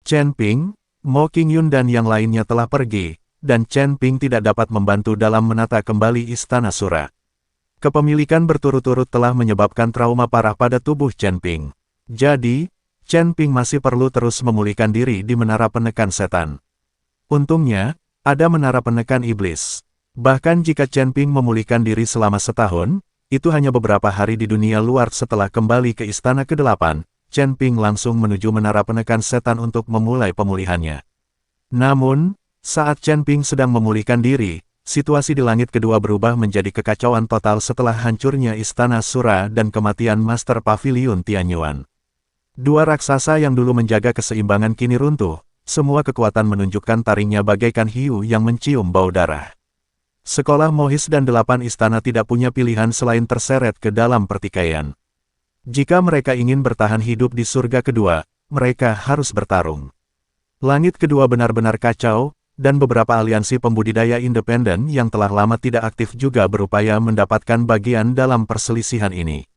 Chen Ping, Mo Qingyun dan yang lainnya telah pergi, dan Chen Ping tidak dapat membantu dalam menata kembali Istana Sura. Kepemilikan berturut-turut telah menyebabkan trauma parah pada tubuh Chen Ping. Jadi, Chen Ping masih perlu terus memulihkan diri di menara penekan setan. Untungnya, ada menara penekan iblis. Bahkan jika Chen Ping memulihkan diri selama setahun, itu hanya beberapa hari di dunia luar. Setelah kembali ke Istana ke-8, Chen Ping langsung menuju menara penekan setan untuk memulai pemulihannya. Namun, saat Chen Ping sedang memulihkan diri, situasi di langit kedua berubah menjadi kekacauan total setelah hancurnya Istana Sura dan kematian Master Pavilion Tianyuan. Dua raksasa yang dulu menjaga keseimbangan kini runtuh, semua kekuatan menunjukkan taringnya bagaikan hiu yang mencium bau darah. Sekolah Mohis dan 8 istana tidak punya pilihan selain terseret ke dalam pertikaian. Jika mereka ingin bertahan hidup di surga kedua, mereka harus bertarung. Langit kedua benar-benar kacau, dan beberapa aliansi pembudidaya independen yang telah lama tidak aktif juga berupaya mendapatkan bagian dalam perselisihan ini.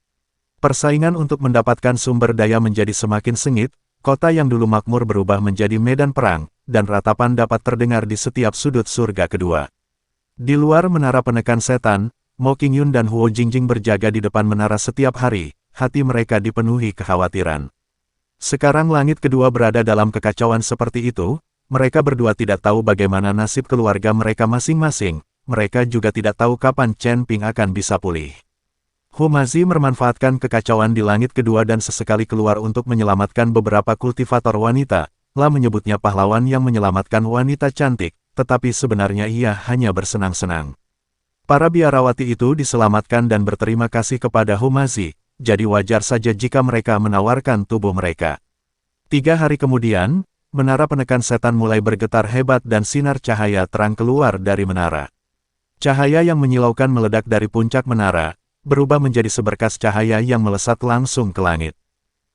Persaingan untuk mendapatkan sumber daya menjadi semakin sengit, kota yang dulu makmur berubah menjadi medan perang, dan ratapan dapat terdengar di setiap sudut surga kedua. Di luar menara penekan setan, Mo Qingyun dan Huo Jingjing berjaga di depan menara setiap hari, hati mereka dipenuhi kekhawatiran. Sekarang langit kedua berada dalam kekacauan seperti itu, mereka berdua tidak tahu bagaimana nasib keluarga mereka masing-masing, mereka juga tidak tahu kapan Chen Ping akan bisa pulih. Humazi memanfaatkan kekacauan di langit kedua dan sesekali keluar untuk menyelamatkan beberapa kultivator wanita, lah menyebutnya pahlawan yang menyelamatkan wanita cantik, tetapi sebenarnya ia hanya bersenang-senang. Para biarawati itu diselamatkan dan berterima kasih kepada Humazi, jadi wajar saja jika mereka menawarkan tubuh mereka. 3 hari kemudian, menara penekan setan mulai bergetar hebat dan sinar cahaya terang keluar dari menara. Cahaya yang menyilaukan meledak dari puncak menara, berubah menjadi seberkas cahaya yang melesat langsung ke langit.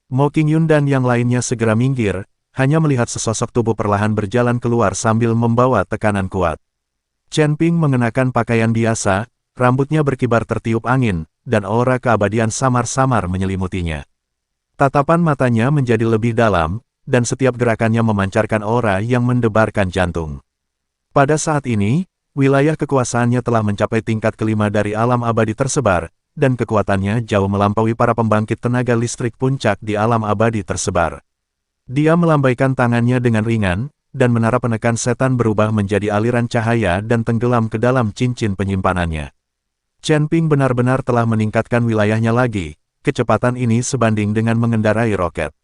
Mo Qingyun dan yang lainnya segera minggir, hanya melihat sesosok tubuh perlahan berjalan keluar sambil membawa tekanan kuat. Chen Ping mengenakan pakaian biasa, rambutnya berkibar tertiup angin, dan aura keabadian samar-samar menyelimutinya. Tatapan matanya menjadi lebih dalam, dan setiap gerakannya memancarkan aura yang mendebarkan jantung. Pada saat ini, wilayah kekuasaannya telah mencapai tingkat kelima dari alam abadi tersebar, dan kekuatannya jauh melampaui para pembangkit tenaga listrik puncak di alam abadi tersebar. Dia melambaikan tangannya dengan ringan, dan menara penekan setan berubah menjadi aliran cahaya dan tenggelam ke dalam cincin penyimpanannya. Chen Ping benar-benar telah meningkatkan wilayahnya lagi, kecepatan ini sebanding dengan mengendarai roket.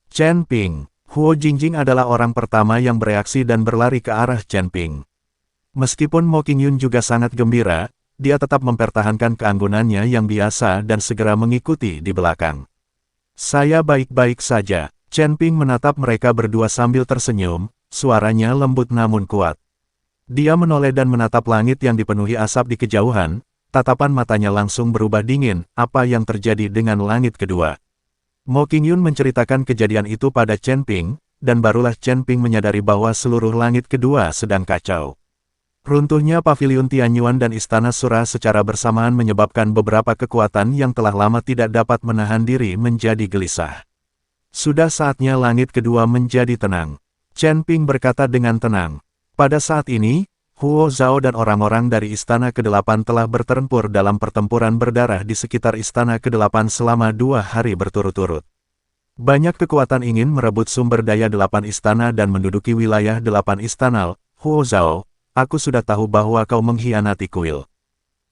Chen Ping, Huo Jingjing adalah orang pertama yang bereaksi dan berlari ke arah Chen Ping. Meskipun Mo Qingyun juga sangat gembira, dia tetap mempertahankan keanggunannya yang biasa dan segera mengikuti di belakang. Saya baik-baik saja. Chen Ping menatap mereka berdua sambil tersenyum, suaranya lembut namun kuat. Dia menoleh dan menatap langit yang dipenuhi asap di kejauhan, tatapan matanya langsung berubah dingin, apa yang terjadi dengan langit kedua. Mo Qingyun menceritakan kejadian itu pada Chen Ping, dan barulah Chen Ping menyadari bahwa seluruh langit kedua sedang kacau. Runtuhnya Pavilion Tianyuan dan Istana Sura secara bersamaan menyebabkan beberapa kekuatan yang telah lama tidak dapat menahan diri menjadi gelisah. Sudah saatnya langit kedua menjadi tenang. Chen Ping berkata dengan tenang. Pada saat ini, Huo Zhao dan orang-orang dari Istana ke-8 telah bertempur dalam pertempuran berdarah di sekitar Istana ke-8 selama 2 hari berturut-turut. Banyak kekuatan ingin merebut sumber daya 8 istana dan menduduki wilayah 8 istana. Huo Zhao, aku sudah tahu bahwa kau mengkhianati kuil.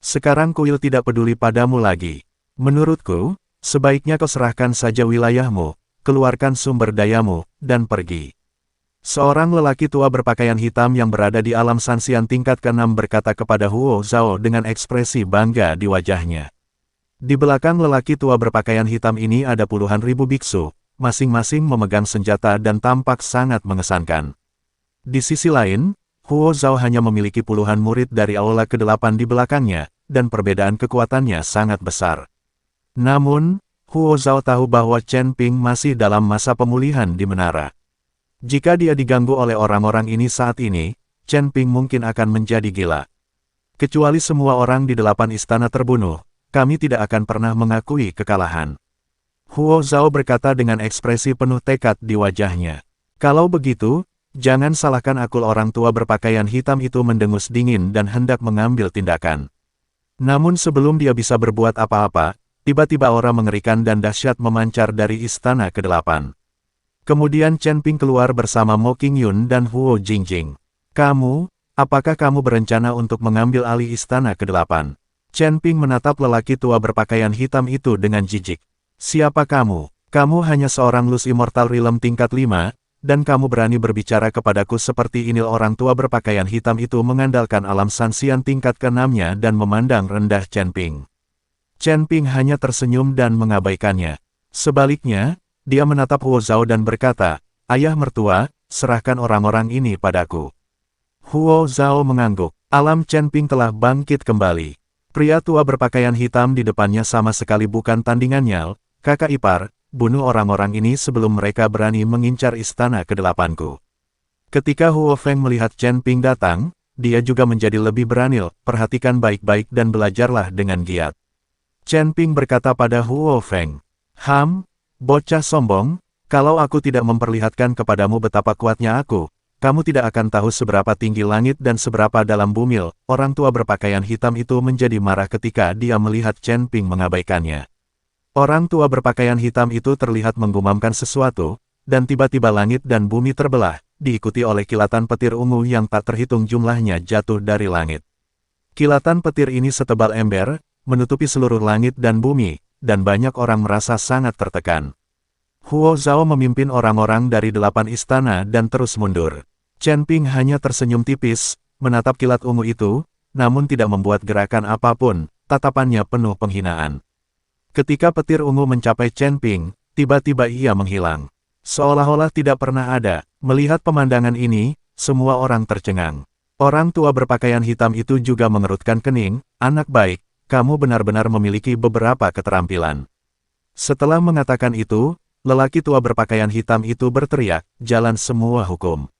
Sekarang kuil tidak peduli padamu lagi. Menurutku, sebaiknya kau serahkan saja wilayahmu, keluarkan sumber dayamu, dan pergi. Seorang lelaki tua berpakaian hitam yang berada di alam Sanxian tingkat ke-6 berkata kepada Huo Zhao dengan ekspresi bangga di wajahnya. Di belakang lelaki tua berpakaian hitam ini ada puluhan ribu biksu, masing-masing memegang senjata dan tampak sangat mengesankan. Di sisi lain, Huo Zhao hanya memiliki puluhan murid dari aula ke-8 di belakangnya, dan perbedaan kekuatannya sangat besar. Namun, Huo Zhao tahu bahwa Chen Ping masih dalam masa pemulihan di menara. Jika dia diganggu oleh orang-orang ini saat ini, Chen Ping mungkin akan menjadi gila. Kecuali semua orang di 8 istana terbunuh, kami tidak akan pernah mengakui kekalahan. Huo Zhao berkata dengan ekspresi penuh tekad di wajahnya. Kalau begitu, jangan salahkan aku. Orang tua berpakaian hitam itu mendengus dingin dan hendak mengambil tindakan. Namun sebelum dia bisa berbuat apa-apa, tiba-tiba aura mengerikan dan dahsyat memancar dari istana ke-8. Kemudian Chen Ping keluar bersama Mo Qingyun dan Huo Jingjing. Apakah kamu berencana untuk mengambil alih istana ke-8? Chen Ping menatap lelaki tua berpakaian hitam itu dengan jijik. Siapa kamu? Kamu hanya seorang Lus Immortal Realm tingkat 5, dan kamu berani berbicara kepadaku seperti ini. Orang tua berpakaian hitam itu mengandalkan alam Sanxian tingkat ke-6-nya dan memandang rendah Chen Ping. Chen Ping hanya tersenyum dan mengabaikannya. Sebaliknya, dia menatap Huo Zhao dan berkata, "Ayah mertua, serahkan orang-orang ini padaku." Huo Zhao mengangguk. Alam Chen Ping telah bangkit kembali. Pria tua berpakaian hitam di depannya sama sekali bukan tandingannya. Kakak ipar, bunuh orang-orang ini sebelum mereka berani mengincar istana ke-8-ku. Ketika Huo Feng melihat Chen Ping datang, dia juga menjadi lebih berani. Perhatikan baik-baik dan belajarlah dengan giat. Chen Ping berkata pada Huo Feng, bocah sombong, kalau aku tidak memperlihatkan kepadamu betapa kuatnya aku, kamu tidak akan tahu seberapa tinggi langit dan seberapa dalam bumi. Orang tua berpakaian hitam itu menjadi marah ketika dia melihat Chen Ping mengabaikannya. Orang tua berpakaian hitam itu terlihat menggumamkan sesuatu, dan tiba-tiba langit dan bumi terbelah, diikuti oleh kilatan petir ungu yang tak terhitung jumlahnya jatuh dari langit. Kilatan petir ini setebal ember, menutupi seluruh langit dan bumi, dan banyak orang merasa sangat tertekan. Huo Zhao memimpin orang-orang dari 8 istana dan terus mundur. Chen Ping hanya tersenyum tipis, menatap kilat ungu itu, namun tidak membuat gerakan apapun, tatapannya penuh penghinaan. Ketika petir ungu mencapai Chen Ping, tiba-tiba ia menghilang. Seolah-olah tidak pernah ada. Melihat pemandangan ini, semua orang tercengang. Orang tua berpakaian hitam itu juga mengerutkan kening, "Anak baik, kamu benar-benar memiliki beberapa keterampilan." Setelah mengatakan itu, lelaki tua berpakaian hitam itu berteriak, "Jalan semua hukum!"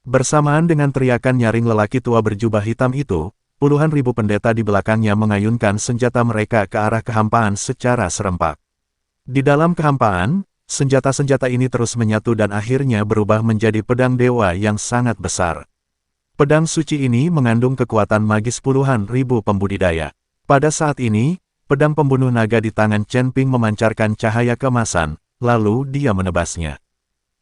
Bersamaan dengan teriakan nyaring lelaki tua berjubah hitam itu, puluhan ribu pendeta di belakangnya mengayunkan senjata mereka ke arah kehampaan secara serempak. Di dalam kehampaan, senjata-senjata ini terus menyatu dan akhirnya berubah menjadi pedang dewa yang sangat besar. Pedang suci ini mengandung kekuatan magis puluhan ribu pembudidaya. Pada saat ini, pedang pembunuh naga di tangan Chen Ping memancarkan cahaya keemasan, lalu dia menebasnya.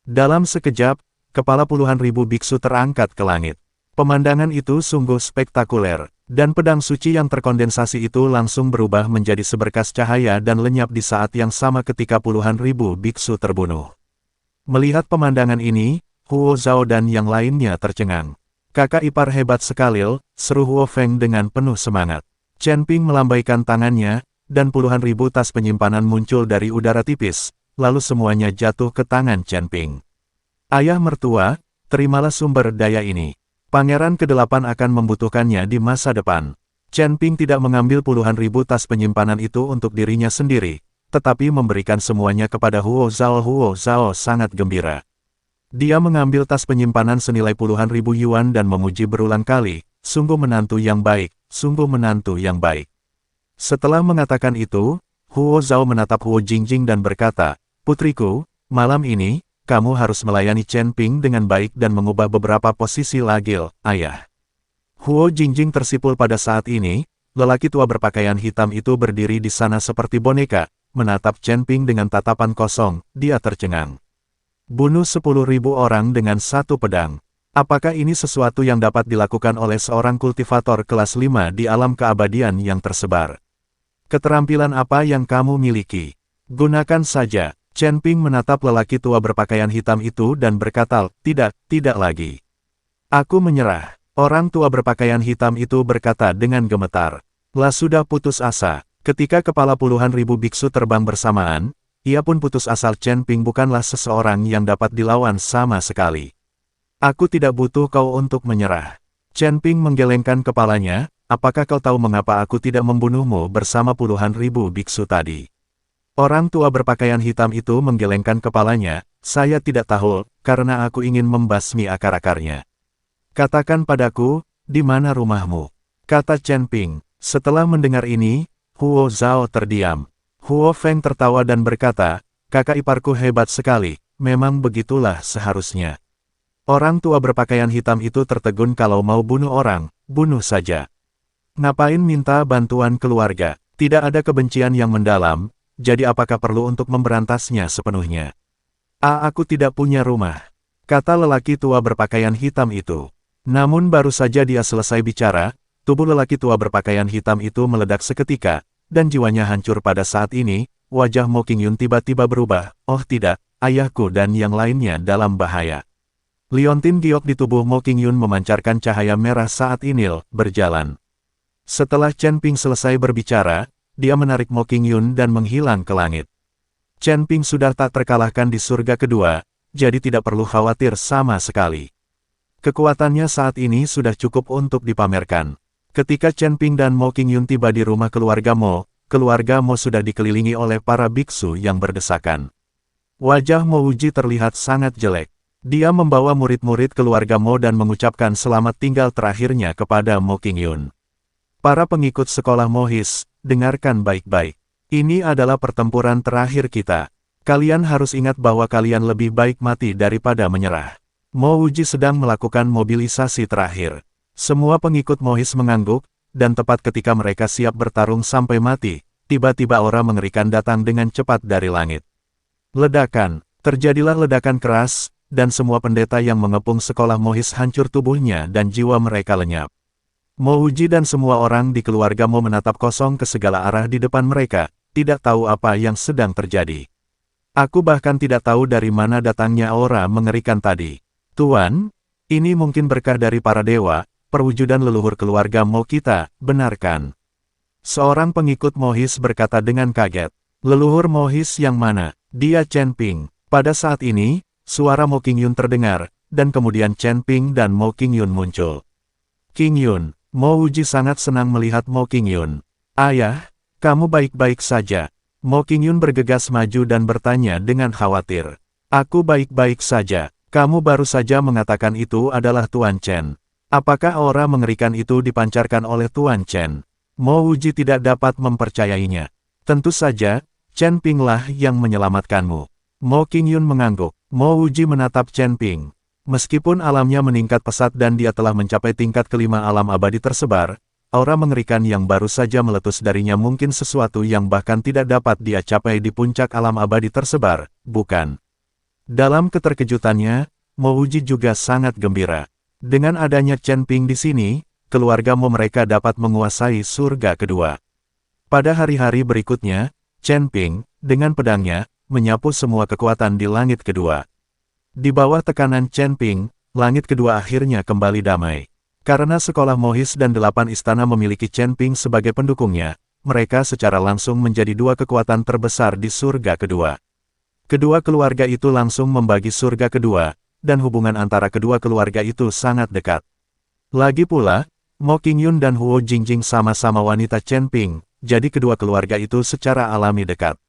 Dalam sekejap, kepala puluhan ribu biksu terangkat ke langit. Pemandangan itu sungguh spektakuler, dan pedang suci yang terkondensasi itu langsung berubah menjadi seberkas cahaya dan lenyap di saat yang sama ketika puluhan ribu biksu terbunuh. Melihat pemandangan ini, Huo Zhao dan yang lainnya tercengang. "Kakak ipar hebat sekali," seru Huo Feng dengan penuh semangat. Chen Ping melambaikan tangannya, dan puluhan ribu tas penyimpanan muncul dari udara tipis, lalu semuanya jatuh ke tangan Chen Ping. "Ayah mertua, terimalah sumber daya ini. Pangeran ke-8 akan membutuhkannya di masa depan." Chen Ping tidak mengambil puluhan ribu tas penyimpanan itu untuk dirinya sendiri, tetapi memberikan semuanya kepada Huo Zhao. Huo Zhao sangat gembira. Dia mengambil tas penyimpanan senilai puluhan ribu yuan dan memuji berulang kali, "Sungguh menantu yang baik, sungguh menantu yang baik." Setelah mengatakan itu, Huo Zhao menatap Huo Jingjing dan berkata, "Putriku, malam ini, kamu harus melayani Chen Ping dengan baik dan mengubah beberapa posisi lagi, ayah." Huo Jingjing tersipul pada saat ini, lelaki tua berpakaian hitam itu berdiri di sana seperti boneka, menatap Chen Ping dengan tatapan kosong, dia tercengang. Bunuh 10.000 orang dengan satu pedang. Apakah ini sesuatu yang dapat dilakukan oleh seorang kultivator kelas 5 di alam keabadian yang tersebar? Keterampilan apa yang kamu miliki? Gunakan saja. Chen Ping menatap lelaki tua berpakaian hitam itu dan berkata, tidak lagi. "Aku menyerah." Orang tua berpakaian hitam itu berkata dengan gemetar. Lah sudah putus asa. Ketika kepala puluhan ribu biksu terbang bersamaan, ia pun putus asa. Chen Ping bukanlah seseorang yang dapat dilawan sama sekali. "Aku tidak butuh kau untuk menyerah." Chen Ping menggelengkan kepalanya, "Apakah kau tahu mengapa aku tidak membunuhmu bersama puluhan ribu biksu tadi?" Orang tua berpakaian hitam itu menggelengkan kepalanya, "Saya tidak tahu, karena aku ingin membasmi akar-akarnya." "Katakan padaku, di mana rumahmu?" kata Chen Ping. Setelah mendengar ini, Huo Zhao terdiam. Huo Feng tertawa dan berkata, "Kakak iparku hebat sekali, memang begitulah seharusnya. Orang tua berpakaian hitam itu tertegun kalau mau bunuh orang, bunuh saja. Ngapain minta bantuan keluarga? Tidak ada kebencian yang mendalam, jadi apakah perlu untuk memberantasnya sepenuhnya? Aku tidak punya rumah, kata lelaki tua berpakaian hitam itu. Namun baru saja dia selesai bicara, tubuh lelaki tua berpakaian hitam itu meledak seketika, dan jiwanya hancur pada saat ini. Wajah Mo Qingyun tiba-tiba berubah. Oh tidak, ayahku dan yang lainnya dalam bahaya. Liontin giok di tubuh Mo Qingyun memancarkan cahaya merah saat Inil berjalan. Setelah Chen Ping selesai berbicara, dia menarik Mo Qingyun dan menghilang ke langit. Chen Ping sudah tak terkalahkan di surga kedua, jadi tidak perlu khawatir sama sekali. Kekuatannya saat ini sudah cukup untuk dipamerkan. Ketika Chen Ping dan Mo Qingyun tiba di rumah keluarga Mo sudah dikelilingi oleh para biksu yang berdesakan. Wajah Mo Wuji terlihat sangat jelek. Dia membawa murid-murid keluarga Mo dan mengucapkan selamat tinggal terakhirnya kepada Mo Qingyun. Para pengikut sekolah Mohis, dengarkan baik-baik. Ini adalah pertempuran terakhir kita. Kalian harus ingat bahwa kalian lebih baik mati daripada menyerah. Mo Wuji sedang melakukan mobilisasi terakhir. Semua pengikut Mohis mengangguk, dan tepat ketika mereka siap bertarung sampai mati, tiba-tiba aura mengerikan datang dengan cepat dari langit. Ledakan, terjadilah ledakan keras, dan semua pendeta yang mengepung sekolah Mohis hancur tubuhnya dan jiwa mereka lenyap. Mo Wuji dan semua orang di keluarga Mo menatap kosong ke segala arah di depan mereka, tidak tahu apa yang sedang terjadi. Aku bahkan tidak tahu dari mana datangnya aura mengerikan tadi. Tuan, ini mungkin berkah dari para dewa, perwujudan leluhur keluarga Mo kita, benarkan? Seorang pengikut Mohis berkata dengan kaget. Leluhur Mohis yang mana? Dia Chen Ping. Pada saat ini, suara Mo Qingyun terdengar, dan kemudian Chen Ping dan Mo Qingyun muncul. Qingyun, Mo Wuji sangat senang melihat Mo Qingyun. Ayah, kamu baik-baik saja. Mo Qingyun bergegas maju dan bertanya dengan khawatir. Aku baik-baik saja. Kamu baru saja mengatakan itu adalah Tuan Chen. Apakah aura mengerikan itu dipancarkan oleh Tuan Chen? Mo Wuji tidak dapat mempercayainya. Tentu saja, Chen Ping lah yang menyelamatkanmu. Mo Qingyun mengangguk. Mo Wuji menatap Chen Ping. Meskipun alamnya meningkat pesat dan dia telah mencapai tingkat kelima alam abadi tersebar, aura mengerikan yang baru saja meletus darinya mungkin sesuatu yang bahkan tidak dapat dia capai di puncak alam abadi tersebar, bukan? Dalam keterkejutannya, Mo Wuji juga sangat gembira. Dengan adanya Chen Ping di sini, keluarga Mo mereka dapat menguasai surga kedua. Pada hari-hari berikutnya, Chen Ping, dengan pedangnya, menyapu semua kekuatan di langit kedua. Di bawah tekanan Chen Ping, langit kedua akhirnya kembali damai. Karena sekolah Mohis dan 8 istana memiliki Chen Ping sebagai pendukungnya, mereka secara langsung menjadi dua kekuatan terbesar di surga kedua. Kedua keluarga itu langsung membagi surga kedua, dan hubungan antara kedua keluarga itu sangat dekat. Lagi pula, Mo Qingyun dan Huo Jingjing sama-sama wanita Chen Ping, jadi kedua keluarga itu secara alami dekat.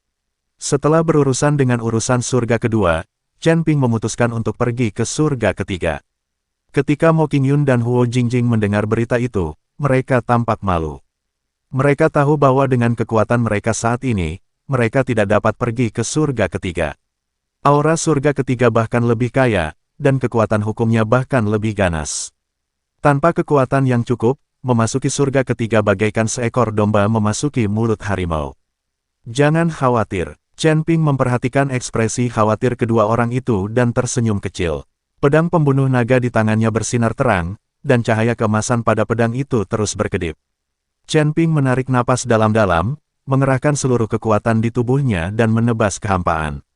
Setelah berurusan dengan urusan surga kedua, Chen Ping memutuskan untuk pergi ke surga ketiga. Ketika Mo Qingyun dan Huo Jingjing mendengar berita itu, mereka tampak malu. Mereka tahu bahwa dengan kekuatan mereka saat ini, mereka tidak dapat pergi ke surga ketiga. Aura surga ketiga bahkan lebih kaya, dan kekuatan hukumnya bahkan lebih ganas. Tanpa kekuatan yang cukup, memasuki surga ketiga bagaikan seekor domba memasuki mulut harimau. Jangan khawatir, Chen Ping memperhatikan ekspresi khawatir kedua orang itu dan tersenyum kecil. Pedang pembunuh naga di tangannya bersinar terang, dan cahaya keemasan pada pedang itu terus berkedip. Chen Ping menarik napas dalam-dalam, mengerahkan seluruh kekuatan di tubuhnya dan menebas kehampaan.